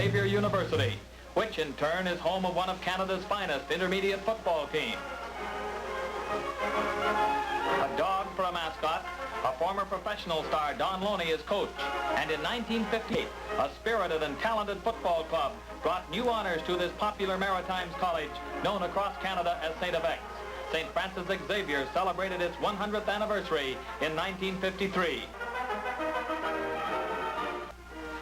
Xavier University, which in turn is home of one of Canada's finest intermediate football teams. A dog for a mascot, a former professional star, Don Loney, is coach. And in 1958, a spirited and talented football club brought new honors to this popular Maritimes college, known across Canada as St. X. St. Francis Xavier celebrated its 100th anniversary in 1953.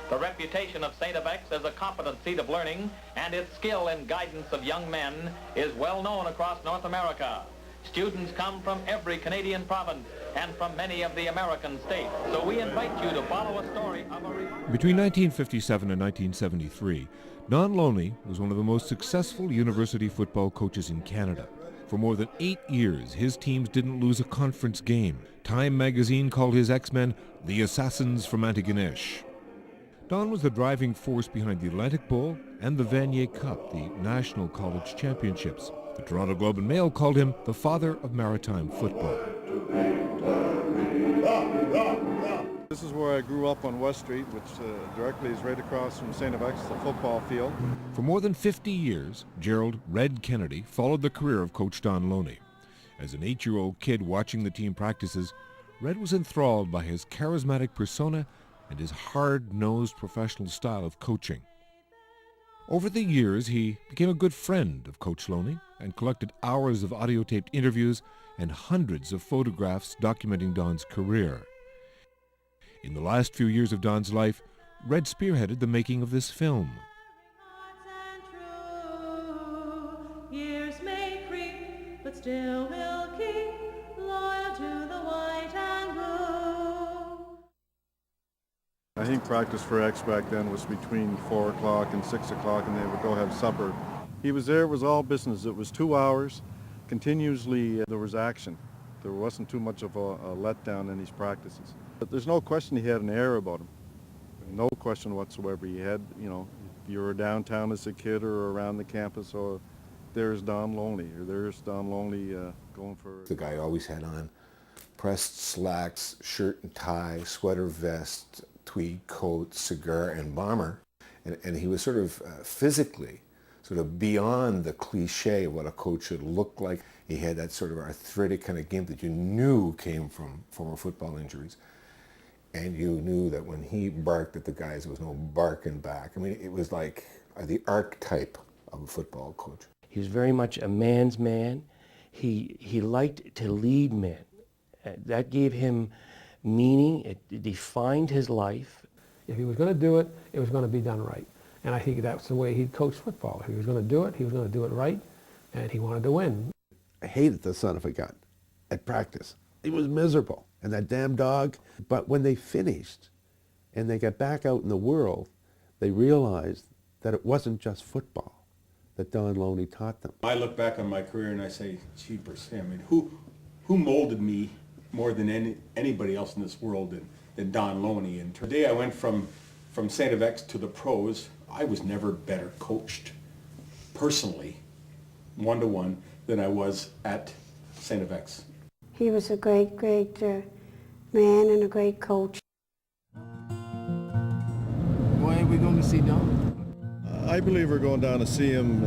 The reputation of St. X as a competent seat of learning and its skill in guidance of young men is well known across North America. Students come from every Canadian province and from many of the American states. So we invite you to follow a story of a... Between 1957 and 1973, Don Loney was one of the most successful university football coaches in Canada. For more than 8 years, his teams didn't lose a conference game. Time magazine called his X-Men the Assassins from Antigonish. Don was the driving force behind the Atlantic Bowl and the Vanier Cup, the National College Championships. The Toronto Globe and Mail called him the father of maritime football. This is where I grew up on West Street, which directly is right across from St. X, the football field. For more than 50 years, Gerald "Red" Kennedy followed the career of Coach Don Loney. As an 8-year-old kid watching the team practices, Red was enthralled by his charismatic persona and his hard-nosed professional style of coaching. Over the years, he became a good friend of Coach Loney and collected hours of audio-taped interviews and hundreds of photographs documenting Don's career. In the last few years of Don's life, Red spearheaded the making of this film. Years may creep, but still we'll keep loyal to the white and blue. I think practice for X back then was between 4 o'clock and 6 o'clock, and they would go have supper. He was there, it was all business. It was 2 hours. Continuously, there was action. There wasn't too much of a letdown in these practices. But there's no question he had an air about him. No question whatsoever. He had, you know, if you were downtown as a kid or around the campus, or there's Don Loney, or there's Don Loney going for... The guy always had on pressed slacks, shirt and tie, sweater vest, tweed coat, cigar, and bomber. And he was sort of physically sort of beyond the cliche of what a coach should look like. He had that sort of arthritic kind of gimp that you knew came from former football injuries. And you knew that when he barked at the guys, there was no barking back. I mean, it was like the archetype of a football coach. He was very much a man's man. He liked to lead men. That gave him meaning. It defined his life. If he was going to do it, it was going to be done right. And I think that's the way he'd coach football. If he was going to do it, he was going to do it right, and he wanted to win. I hated the son of a gun at practice. He was miserable, and that damn dog. But when they finished and they got back out in the world, they realized that it wasn't just football that Don Loney taught them. I look back on my career and I say, jeepers, I mean, who molded me more than anybody else in this world than Don Loney? And today I went from St. X to the pros. I was never better coached personally, one-to-one, than I was at St. X. He was a great man and a great coach. Why are we going to see Don? I believe we're going down to see him.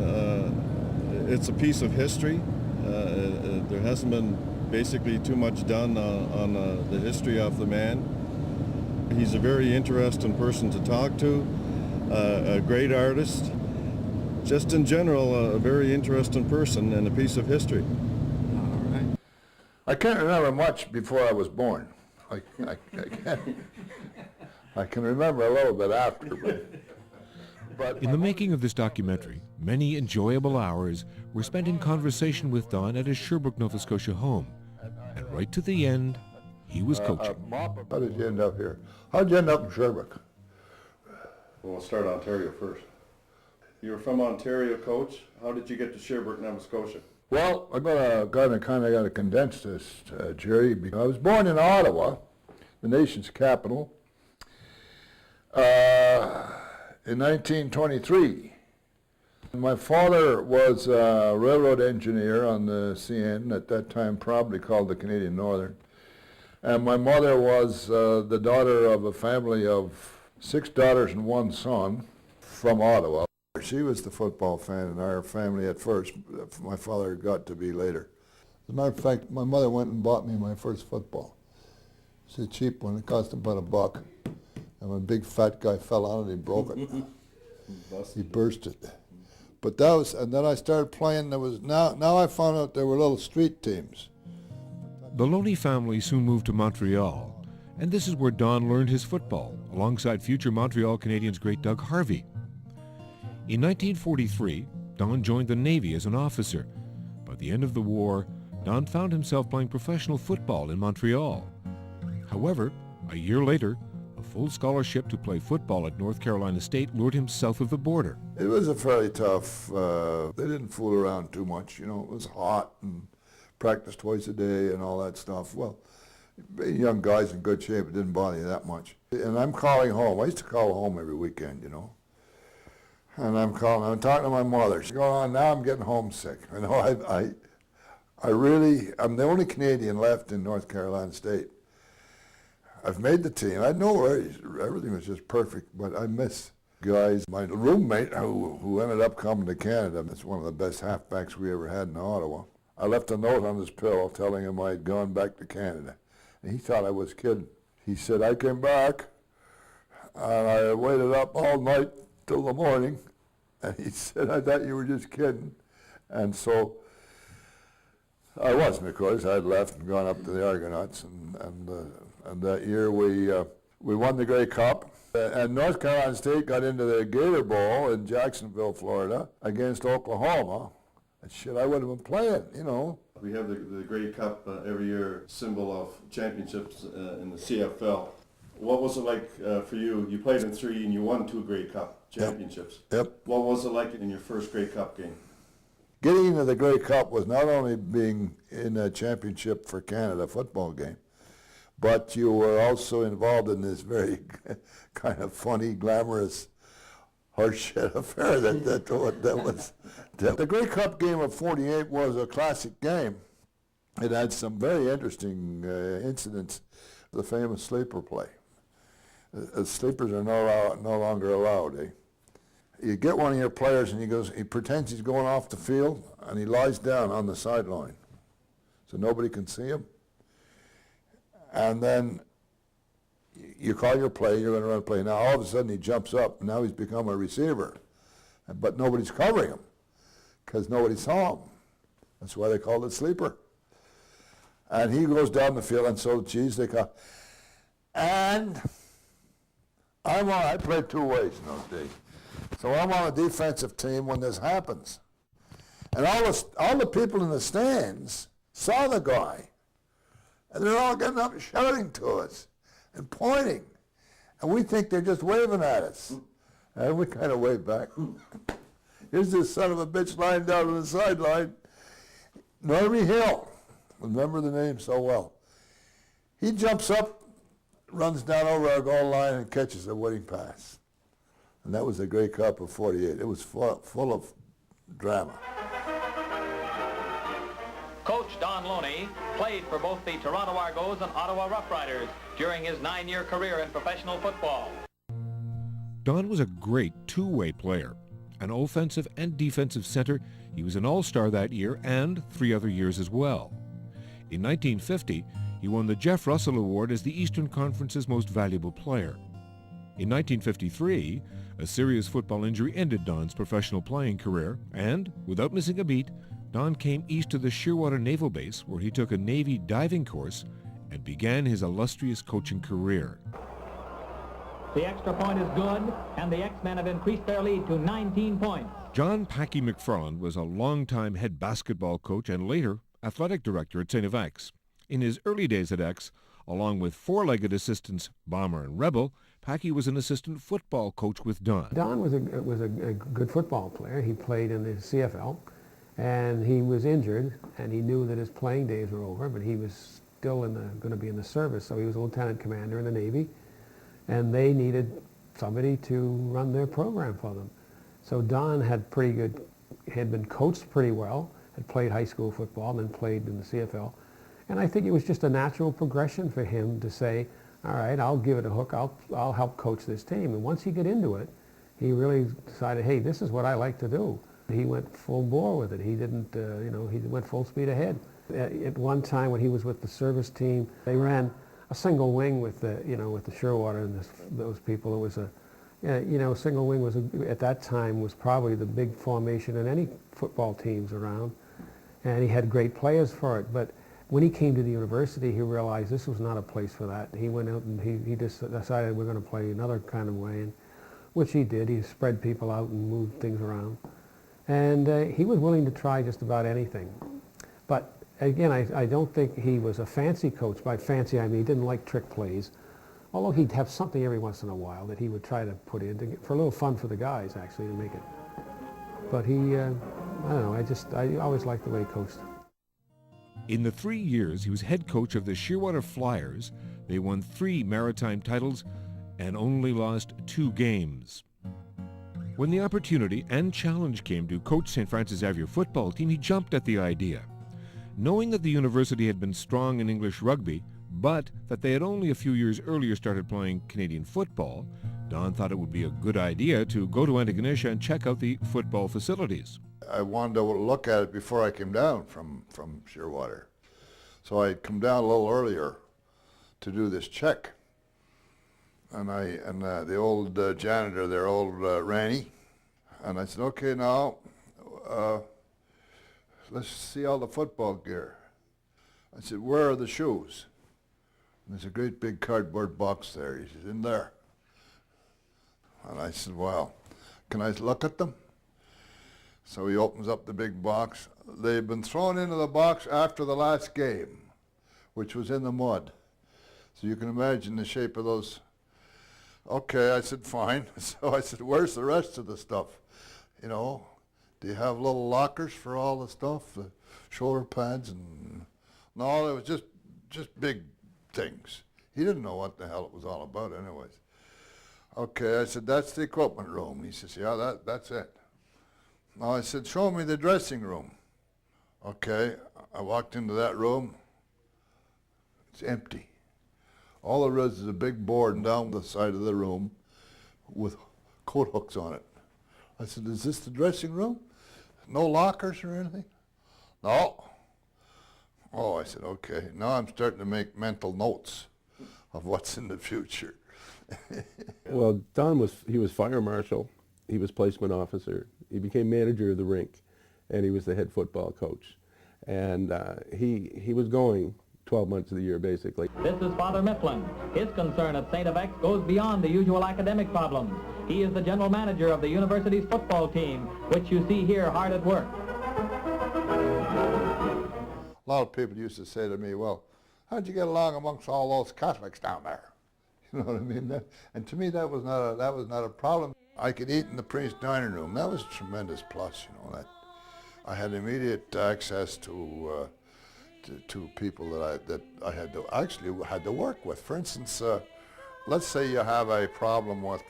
It's a piece of history. There hasn't been basically too much done on the history of the man. He's a very interesting person to talk to, a great artist. Just in general, a very interesting person and a piece of history. All right. I can't remember much before I was born. I can remember a little bit after, but In the making of this documentary, many enjoyable hours were spent in conversation with Don at his Sherbrooke, Nova Scotia home. And right to the end, he was coaching. How did you end up here? How did you end up in Sherbrooke? Well, we'll start Ontario first. You were from Ontario, Coach. How did you get to Sherbrooke, Nova Scotia? Well, I'm kind of condense this, Jerry. I was born in Ottawa, the nation's capital, in 1923. My father was a railroad engineer on the CN, at that time probably called the Canadian Northern. And my mother was the daughter of a family of 6 daughters and 1 son. from Ottawa. She was the football fan in our family at first. My father got to be later. As a matter of fact, my mother went and bought me my first football. It's a cheap one. It cost about $1. And a big fat guy fell on it, he broke it. He burst it. But that was, and then I started playing. Now I found out there were little street teams. The Loney family soon moved to Montreal, and this is where Don learned his football, alongside future Montreal Canadiens great Doug Harvey. In 1943, Don joined the Navy as an officer. By the end of the war, Don found himself playing professional football in Montreal. However, a year later, a full scholarship to play football at North Carolina State lured him south of the border. It was a fairly tough, they didn't fool around too much, you know, it was hot and practice twice a day and all that stuff. Well, young guys in good shape, it didn't bother you that much. And I'm calling home. I used to call home every weekend, you know. And I'm talking to my mother. She's going on, now I'm getting homesick. You know, I'm the only Canadian left in North Carolina State. I've made the team. I had no worries. Everything was just perfect, but I miss guys. My roommate, who ended up coming to Canada, that's one of the best halfbacks we ever had in Ottawa. I left a note on his pillow telling him I had gone back to Canada. And he thought I was kidding. He said, I came back, and I waited up all night till the morning. And he said, I thought you were just kidding. And so I wasn't, of course. I had left and gone up to the Argonauts, and that year we won the Grey Cup. And North Carolina State got into the Gator Bowl in Jacksonville, Florida, against Oklahoma. And shit, I would have been playing, you know. We have the Grey Cup every year, symbol of championships in the CFL. What was it like for you? You played in 3 and you won 2 Grey Cup championships. Yep. What was it like in your first Grey Cup game? Getting into the Grey Cup was not only being in a championship for Canada football game, but you were also involved in this very kind of funny, glamorous horseshit affair that was. The Grey Cup game of '48 was a classic game. It had some very interesting incidents. The famous sleeper play. Sleepers are no longer allowed. You get one of your players and he pretends he's going off the field and he lies down on the sideline so nobody can see him. And then you call your play, you're going to run a play. Now all of a sudden he jumps up, and now he's become a receiver. But nobody's covering him because nobody saw him. That's why they called it sleeper. And he goes down the field, and so, geez, they call. And I played 2 ways in those days. So I'm on a defensive team when this happens. And all the people in the stands saw the guy. And they're all getting up and shouting to us and pointing. And we think they're just waving at us. And we kind of wave back. Here's this son of a bitch lying down on the sideline. Normie Hill. Remember the name so well. He jumps up, runs down over our goal line, and catches a winning pass. And that was the Grey Cup of '48. It was full of drama. Coach Don Loney played for both the Toronto Argos and Ottawa Roughriders during his 9-year career in professional football. Don was a great two-way player. An offensive and defensive center, he was an all-star that year and 3 other years as well. In 1950, he won the Jeff Russell Award as the Eastern Conference's most valuable player. In 1953, a serious football injury ended Don's professional playing career, and, without missing a beat, Don came east to the Shearwater Naval Base, where he took a Navy diving course and began his illustrious coaching career. The extra point is good, and the X-Men have increased their lead to 19 points. John Packy McFarland was a longtime head basketball coach and later athletic director at St. of X. In his early days at X, along with four-legged assistants Bomber and Rebel, Packy was an assistant football coach with Don. Don was a good football player. He played in the CFL, and he was injured, and he knew that his playing days were over, but he was still going to be in the service, so he was a lieutenant commander in the Navy, and they needed somebody to run their program for them. So Don had been coached pretty well, had played high school football, then played in the CFL, and I think it was just a natural progression for him to say, all right, I'll give it a hook, I'll help coach this team. And once he got into it, he really decided, hey, this is what I like to do. He went full bore with it. He didn't, he went full speed ahead. At one time when he was with the service team, they ran a single wing with the, with the Shearwater and those people. It was a, single wing was, at that time, was probably the big formation in any football teams around. And he had great players for it. But when he came to the university, he realized this was not a place for that. He went out and he just decided we're going to play another kind of way, and which he did. He spread people out and moved things around. And he was willing to try just about anything. But again, I don't think he was a fancy coach. By fancy, I mean he didn't like trick plays, although he'd have something every once in a while that he would try to put in for a little fun for the guys, actually, to make it. But he, I don't know, I always liked the way he coached. In the 3 years he was head coach of the Shearwater Flyers, they won 3 maritime titles and only lost 2 games. When the opportunity and challenge came to coach St. Francis Xavier football team, he jumped at the idea. Knowing that the university had been strong in English rugby, but that they had only a few years earlier started playing Canadian football, Don thought it would be a good idea to go to Antigonish and check out the football facilities. I wanted to look at it before I came down from Shearwater. So I'd come down a little earlier to do this check. And the old janitor there, old Ranny, and I said, okay, now, let's see all the football gear. I said, where are the shoes? And there's a great big cardboard box there. He says, in there. And I said, well, can I look at them? So he opens up the big box. They've been thrown into the box after the last game, which was in the mud. So you can imagine the shape of those. Okay, I said, fine. So I said, where's the rest of the stuff? Do you have little lockers for all the stuff, the shoulder pads? And no, it was just big things. He didn't know what the hell it was all about anyways. Okay, I said, that's the equipment room. He says, yeah, that's it. Now I said, show me the dressing room. Okay, I walked into that room. It's empty. All there is a big board down the side of the room with coat hooks on it. I said, is this the dressing room? No lockers or anything? No. Oh, I said, okay. Now I'm starting to make mental notes of what's in the future. Well, Don was fire marshal, he was placement officer, he became manager of the rink, and he was the head football coach. And he was going 12 months of the year, basically. This is Father Mifflin. His concern at St. FX goes beyond the usual academic problems. He is the general manager of the university's football team, which you see here hard at work. A lot of people used to say to me, well, how'd you get along amongst all those Catholics down there? You know what I mean? And to me, that was not a problem. I could eat in the priest's dining room. That was a tremendous plus, that I had immediate access to people that I had to work with. For instance, let's say you have a problem with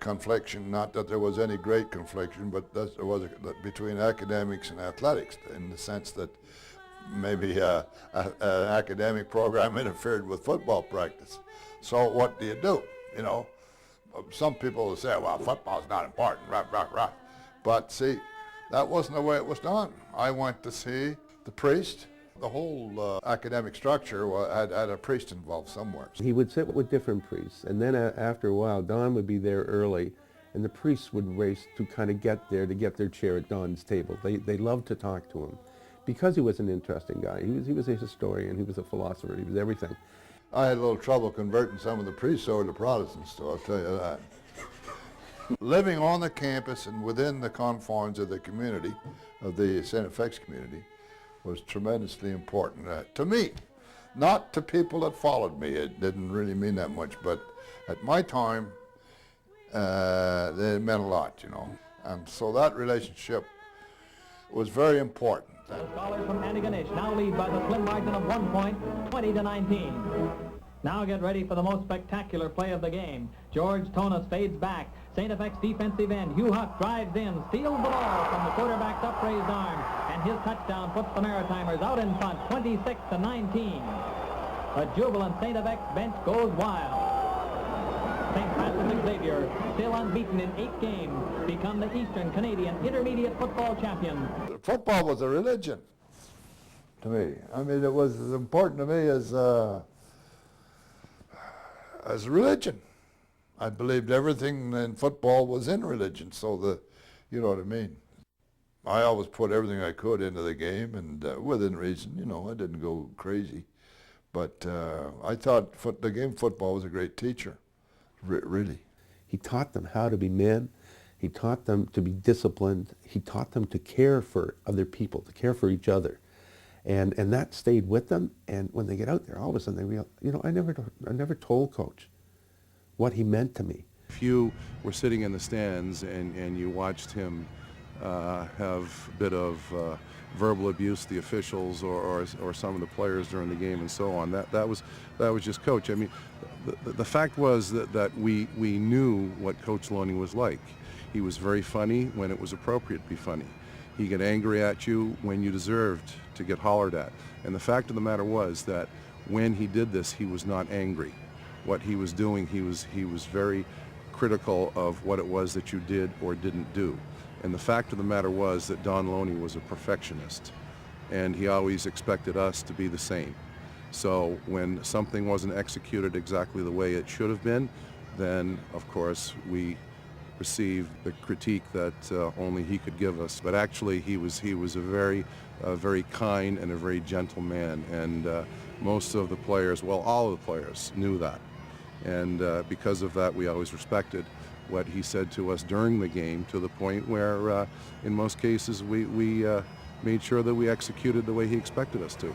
confliction. Not that there was any great confliction, but there was between academics and athletics, in the sense that maybe an academic program interfered with football practice. So what do you do? Some people will say, well, football's not important, rah, rah, rah. But see, that wasn't the way it was done. I went to see the priest. The whole academic structure had a priest involved somewhere. He would sit with different priests, and then after a while, Don would be there early, and the priests would race to kind of get there, to get their chair at Don's table. They loved to talk to him because he was an interesting guy. He was a historian, he was a philosopher, he was everything. I had a little trouble converting some of the priests over to Protestants, so I'll tell you that. Living on the campus and within the confines of the community, of the St. FX community, was tremendously important to me. Not to people that followed me. It didn't really mean that much, but at my time, they meant a lot, And so that relationship was very important. The Scholars from Antigonish now lead by the slim margin of 1 point, 20-19. Now get ready for the most spectacular play of the game. George Tonis fades back. St. FX defensive end Hugh Huck drives in, steals the ball from the quarterback's upraised arm, and his touchdown puts the Maritimers out in front, 26-19. The jubilant St. FX bench goes wild. St. Francis Xavier, still unbeaten in 8 games, become the Eastern Canadian Intermediate Football Champions. Football was a religion to me. I mean, it was as important to me as religion. I believed everything in football was in religion, so you know what I mean. I always put everything I could into the game, and within reason, you know, I didn't go crazy. But I thought the game football was a great teacher, really. He taught them how to be men. He taught them to be disciplined. He taught them to care for other people, to care for each other. And that stayed with them. And when they get out there, all of a sudden they realize, you know, I never told Coach what he meant to me. If you were sitting in the stands and you watched him have a bit of verbal abuse to the officials or some of the players during the game and so on, that was just Coach. I mean, the fact was that we knew what Coach Loney was like. He was very funny when it was appropriate to be funny. He got angry at you when you deserved to get hollered at. And the fact of the matter was that when he did this, he was not angry. What he was doing, he was very critical of what it was that you did or didn't do. And the fact of the matter was that Don Loney was a perfectionist, and he always expected us to be the same. So when something wasn't executed exactly the way it should have been, then of course we received the critique that only he could give us. But actually he was a very kind and a very gentle man, and most of the players, well, all of the players knew that. And because of that, we always respected what he said to us during the game, to the point where in most cases we made sure that we executed the way he expected us to.